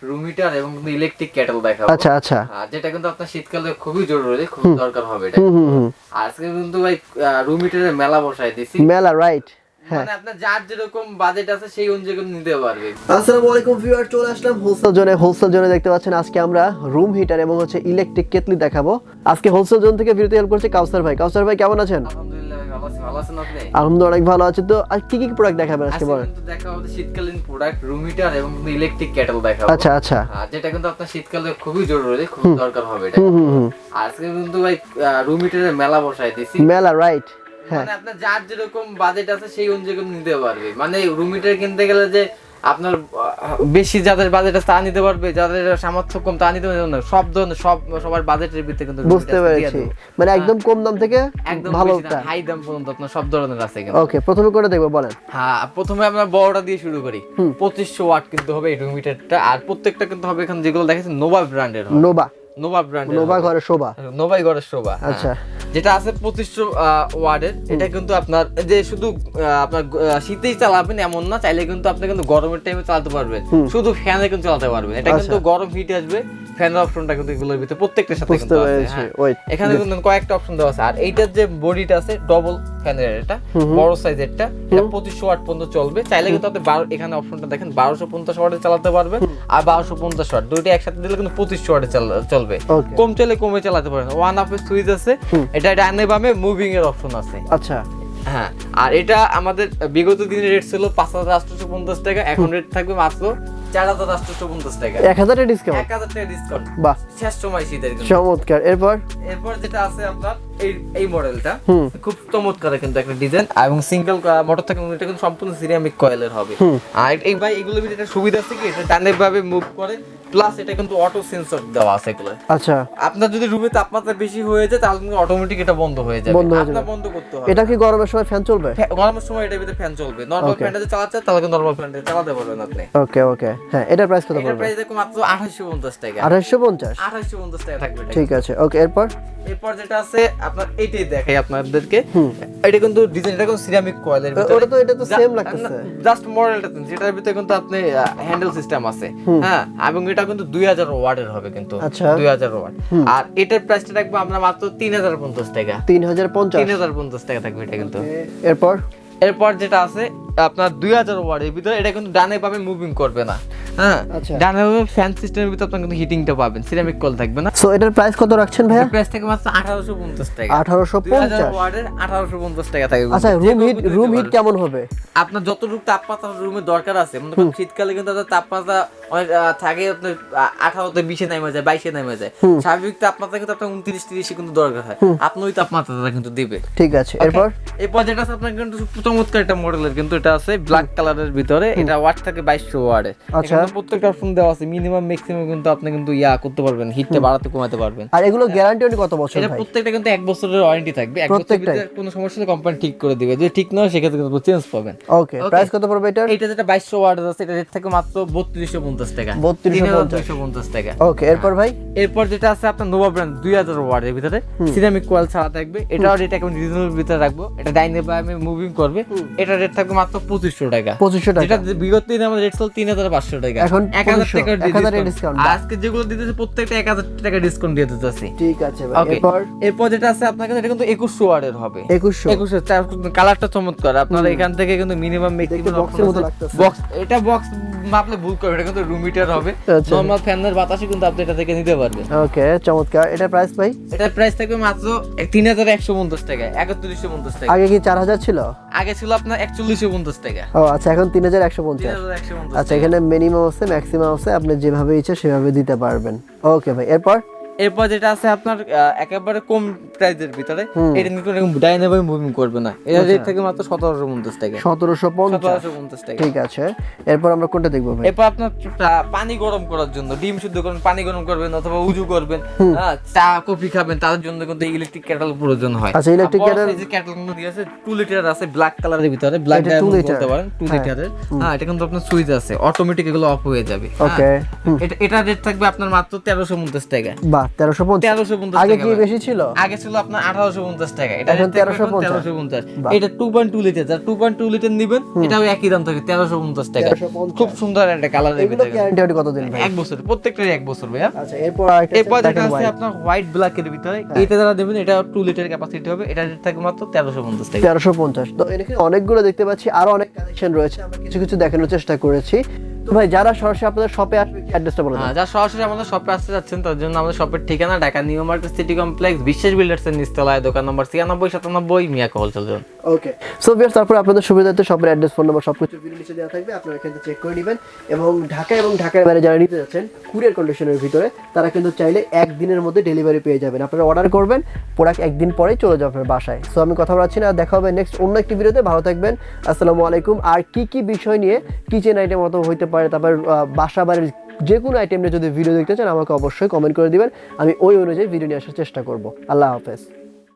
Room heater এবং electric Kettle দেখাবো। আচ্ছা আচ্ছা, যেটা কিন্তু আপনার শীতকালে খুবই জরুরি, খুব দরকার হবে এটা। আজকে কিন্তু ভাই রুম হিটারের মেলা বসাই দিয়েছি। মেলা, রাইট? মানে আপনার যার যেরকম বাজেট আছে সেই অনুযায়ী কিন্তু নিতে পারবে। আসসালামু আলাইকুম ভিউয়ার, চলে আসলাম হোলসেল জোনে দেখতে পাচ্ছেন আজকে আমরা রুম হিটার এবং ইলেকট্রিক কেটলি দেখাবো। আজকে হোলসেল জোন থেকে ভিডিওতে হেল্প করছে কাউসার ভাই। কাউসার ভাই কেমন আছেন? আলহামদুলিল্লাহ ভাই, ভালো আছি। ভালো আছেন আপনি? আলহামদুলিল্লাহ অনেক ভালো আছে। তো আর কি কি প্রোডাক্ট দেখাবেন আজকে বলেন? কিন্তু দেখাবো শীতকালীন প্রোডাক্ট, রুম হিটার এবং ইলেকট্রিক কেটল দেখাবো। আচ্ছা আচ্ছা, যেটা কিন্তু আপনার শীতকালে খুবই জরুরি, খুব দরকার হবে এটা। আজকে কিন্তু ভাই রুম হিটারের মেলা বসাই দিয়েছি। মেলা, রাইট? মানে আপনার যার যেরকম বাজেট আছে সেই অনুযায়ী কিন্তু নিতে পারবে। মানে রুম হিটার কিনতে গেলে যে আপনার বেশি যাদের বাজেট আছে তা নিতে পারবে, যাদের সামর্থ্য কম তা নিতে পারবে না। সব ধরনের সবার বাজেটের ভিতরে কিন্তু বুঝতে পেরেছি। মানে একদম কম দাম থেকে একদম ভালোটা হাই দাম পর্যন্ত আপনার সব ধরনের আছে কিন্তু। ওকে, প্রথমে কোনটা দেখবো বলেন? হ্যাঁ, প্রথমে আমরা বড়টা দিয়ে শুরু করি। 2500 ওয়াট কিন্তু হবে এই রুম হিটারটা। আর প্রত্যেকটা কিন্তু হবে এখানে যেগুলো দেখাচ্ছি নোভা ব্র্যান্ডের হবে। নোভা ব্র্যান্ডের, নোভা ঘরে শোভা, নোভাই ঘরের শোভা। আচ্ছা, যেটা আছে 2500 ওয়াটের, এটা কিন্তু আপনার যে শুধু আপনার শীতেই চালাবেন এমন না, চাইলে কিন্তু আপনি কিন্তু গরমের টাইমে চালাতে পারবেন, শুধু ফ্যানে কিন্তু চালাতে পারবেন। এটা কিন্তু গরম হিট আসবে, ফ্যানের অপশনটা কিন্তু এগুলোর ভিতরে প্রত্যেকটার সাথে কিন্তু আছে। এখানে কিন্তু কয়েকটা অপশন দেওয়া আছে। আর এইটার যে বডিটা আছে ডবল ফ্যানের, এটা বড় সাইজের, এটা 2500 ওয়াট পর্যন্ত চলবে। চাইলে কিন্তু আপনি এখানে অপশনটা দেখেন 1250 ওয়াটে চালাতে পারবেন, আর 1250 ওয়াট দুইটা একসাথে দিলে কিন্তু 2500 ওয়াটে চলবে। কম চলে কমে চালাতে পারেন। ওয়ান আপ এর সুইচ আছে, এটা ডানে বামে মুভিং এর অপশন আছে। আচ্ছা, হ্যাঁ। আর এটা আমাদের বিগত দিনের রেট ছিল 5850 টাকা, এখন রেট থাকবে মাত্র 4850 টাকা। 1000 টাকা ডিসকাউন্ট, 1000 টাকা ডিসকাউন্ট। বাহ, শেষ সময় শীতের জন্য চমৎকার। এরপর যেটা আছে আপনার এই মডেলটা খুব চমৎকার কিন্তু একটা ডিজাইন, এবং সিঙ্গেল মোটর থাকে, এটা কিন্তু সম্পূর্ণ সিরামিক কয়েলের হবে। আর এই ভাই এগুলোর ভিতরে একটা সুবিধা আছে কি, এটা ডানে ভাবে মুভ করে, প্লাস এটা কিন্তু অটো সেন্সর দেওয়া আছে এগুলো। আচ্ছা, আপনার যদি রুমে তাপমাত্রা বেশি হয়ে যায় তাহলে কিন্তু অটোমেটিক এটা বন্ধ হয়ে যাবে, আপনার বন্ধ করতে হবে। এটা কি গরমের সময় ফ্যান চলবে? গরমের সময় এটার ভিতরে ফ্যান চলবে। নরমাল ফ্যানটা যদি চালাতে তাহলে কিন্তু নরমাল ফ্যানটা চালাতে পারবেন আপনি। ওকে ওকে, হ্যাঁ। এটার প্রাইস কত পড়বে? এটার প্রাইস দেখো মাত্র 2850 টাকা। 2850 টাকা থাকবে। ঠিক আছে, ওকে। এরপর যেটা আছে আপনার এইটাই দেখাই আপনাদেরকে। এটা কিন্তু ডিজাইন, এটা কিন্তু সিরামিক কয়েলের ভিতরে। এটা তো সেম লাগতেছে, জাস্ট মডেলটা যেটার ভিতরে কিন্তু আপনি হ্যান্ডেল সিস্টেম আছে। হ্যাঁ, এবং এটা কিন্তু 2000 ওয়াটের হবে কিন্তু। 2000 ওয়াট। আর এটার প্রাইসটা রাখবো আমরা মাত্র 3050 টাকা। 3050 টাকা থাকবে এটা কিন্তু। এরপর যেটা আছে আপনার 2000 ওয়াটের ভিতরে, এটা কিন্তু ডানে বামে মুভিং করবে না। হ্যাঁ, ডানে বামে ফ্যান সিস্টেমের ভিতরে আপনি কিন্তু হিটিংটা পাবেন, সিরামিক কল থাকবে না। সো এটার প্রাইস কত রাখছেন ভাই? এর প্রাইস থেকে মাত্র 1850 টাকা। 1850 ওয়াটের 1850 টাকা থাকবে। আচ্ছা, রুম হিট কেমন হবে? আপনার যতটুকু তাপমাত্রা রুমে দরকার আছে, মনে করেন শীতকালে কিন্তু তাপমাত্রা অনেক থাকে, আপনার 18 তে 20 এ নেমে যায়, 22 এ নেমে যায়। স্বাভাবিক তাপমাত্রা কিন্তু আপনার 29 30 কিন্তু দরকার হয়, আপনি ওই তাপমাত্রাটা কিন্তু দিবে। ঠিক আছে। এরপর যেটা আছে আপনার কিন্তু চমৎকার একটা মডেলের, কিন্তু এটা আছে ব্ল্যাক কালারের ভিতরে, এটা ওয়াট থাকে 2200 ওয়াটের। এখানে প্রত্যেকটা অপশন দেওয়া আছে, মিনিমাম ম্যাক্সিমাম কিন্তু আপনি কিন্তু করতে পারবেন, হিটটা বাড়াতে কমাতে পারবেন। আর এগুলো গ্যারান্টি কত বছর ভাই? এটা প্রত্যেকটা কিন্তু 1 বছরের ওয়ারেন্টি থাকবে। 1 বছরের ভিতরে কোনো সমস্যা হলে কোম্পানি ঠিক করে দিবে, যদি ঠিক না হয় সেক্ষেত্রে কিন্তু চেঞ্জ পাবেন। ওকে, প্রাইস কত পড়বে এটা? এটা যেটা 2200 ওয়াটের আছে, এটা রেট থাকে মাত্র 3250 টাকা। 3250 টাকা। ওকে, এরপর ভাই? এরপর যেটা আছে আপনার নোভা ব্র্যান্ড 2000 ওয়াটের ভিতরে, সিরামিক কয়েল ছাড়া থাকবে। এটাও রেট একদম রিজনেবল ভিতরে রাখবো। এটা ডাইনে বামে মুভিং করবে, এটা রেট থাকবে মাত্র 2500 টাকা। 2500 টাকা, যেটা বিগত দিনে আমাদের রেট ছিল 3500 টাকা, এখন 1000 টাকা ডিসকাউন্ট। আজকে যেগুলো দিতেছে প্রত্যেকটা 1000 টাকা ডিসকাউন্ট দিয়ে দিতেছি। ঠিক আছে ভাই। এরপর যেটা আছে আপনার কাছে, এটা কিন্তু 2100 ওয়াটের হবে। 2100 কালারটা চমৎকার। আপনারা এখান থেকে কিন্তু মিনিমাম বক্স, এটা বক্স মাপলে ভুল করবে, এটা কিন্তু রুম হিটার হবে। নরমাল ফ্যানের বাতাসে কিন্তু আপনি এটা থেকে নিতে পারবেন। ওকে, চমৎকার। এটা প্রাইস ভাই? এটার প্রাইস থাকবে মাত্র 3150 টাকা। 3150 টাকা। আগে কি 4000 ছিল? আগে ছিল আপনার 4150 টাকা। ও আচ্ছা, এখন 3150। আচ্ছা, এখানে মিনিমাম আছে, ম্যাক্সিমাম আছে, আপনি যেভাবে ইচ্ছা সেভাবে দিতে পারবেন। ওকে ভাই। এরপর যেটা আছে আপনার একেবারে কম প্রাইসের ভিতরে, এটা নিতে ডাইনামিক মুভিং করবে না, এটা রেট থাকে মাত্র 1750 টাকা। 1750 টাকা। ঠিক আছে। এরপর আমরা কোনটা দেখব ভাই? এরপর আপনার পানি গরম করার জন্য, ডিম সিদ্ধ করবেন, পানি গরম করবেন অথবা উজু করবেন, চা কফি খাবেন, তার জন্য কিন্তু ইলেকট্রিক কেটল প্রয়োজন হয়। আচ্ছা, ইলেকট্রিক কেটল, এই যে কেটল গুলো দিয়েছে 2 লিটার আছে, ব্ল্যাক কালারের ভিতরে, ব্ল্যাক ডায়মন্ড বলতে পারেন, 2 লিটারের। হ্যাঁ, এটা কিন্তু আপনার সুইচ আছে, অটোমেটিক এগুলো অফ হয়ে যাবে। ওকে, এটা রেট থাকবে আপনার মাত্র 1350 টাকা। 1350 1350 আগে টাকা কি ভাই। বেশি ছিল? আগে ছিল আপনার 1850 টাকা, এটা এখন রেট থাকবে 1350 1350। এটা 2.2 লিটার, যারা 2.2 লিটার নেবেন এটাও একই দাম থাকে 1350 টাকা। 1350 খুব সুন্দর একটা কালার এগুলো গ্যারান্টি হবে কতদিন ভাই? 1 বছর, প্রত্যেকটারই 1 বছর ভাইয়া। আচ্ছা এরপর আরেকটা এরপর যেটা দেখেন আছে white। আপনার হোয়াইট ব্ল্যাক এর ভিতরে, এটা যারা দেবেন এটা 2 লিটার ক্যাপাসিটি হবে, এটা রেট থাকবে মাত্র 1350 টাকা। 1350। তো এখানে অনেকগুলো দেখতে পাচ্ছি, আরো অনেক কালেকশন রয়েছে, আমরা কিছু কিছু দেখানোর চেষ্টা করেছি। তো ভাই যারা সরাসরি আপনাদের শপে আসবে অ্যাড্রেসটা বলে দেন। যা সরাসরি আমাদের শপে আসতে যাচ্ছেন তার জন্য আমাদের শপের ঠিকানা Dhaka new market city complex বিশ্বাস বিল্ডার্স এর নিচতলায়, দোকান নম্বর 9697 Miyako wholesale zone. Okay so viewers, তারপর আপনাদের সুবিধার্থে শপের অ্যাড্রেস, ফোন নাম্বার সবকিছু ভিডিও নিচে দেওয়া থাকবে, আপনারা এখান থেকে চেক করে নেবেন। এবং ঢাকা এবং ঢাকার বাইরে যারা নিতে যাচ্ছেন কুরিয়ার কন্ডিশনের ভিতরে, তারা কিন্তু চাইলে একদিনের মধ্যে ডেলিভারি পেয়ে যাবেন। আপনারা অর্ডার করবেন, প্রোডাক্ট একদিন পরেই চলে যাবে আপনার বাসায়। সো আমি কথা বলাচ্ছি না, দেখা হবে নেক্সট অন্য একটি ভিডিওতে। ভালো থাকবেন, আসসালামু আলাইকুম। আর কি কি বিষয় নিয়ে কিচেন আইটেম মতো হইতে পারে, তারপর বাসা বাড়ির যে কোনো আইটেম নিয়ে যদি ভিডিও দেখতে চান আমাকে অবশ্যই কমেন্ট করে দিবেন, আমি ওই অনুযায়ী ভিডিও নিয়ে আসার চেষ্টা করব। আল্লাহ হাফেজ।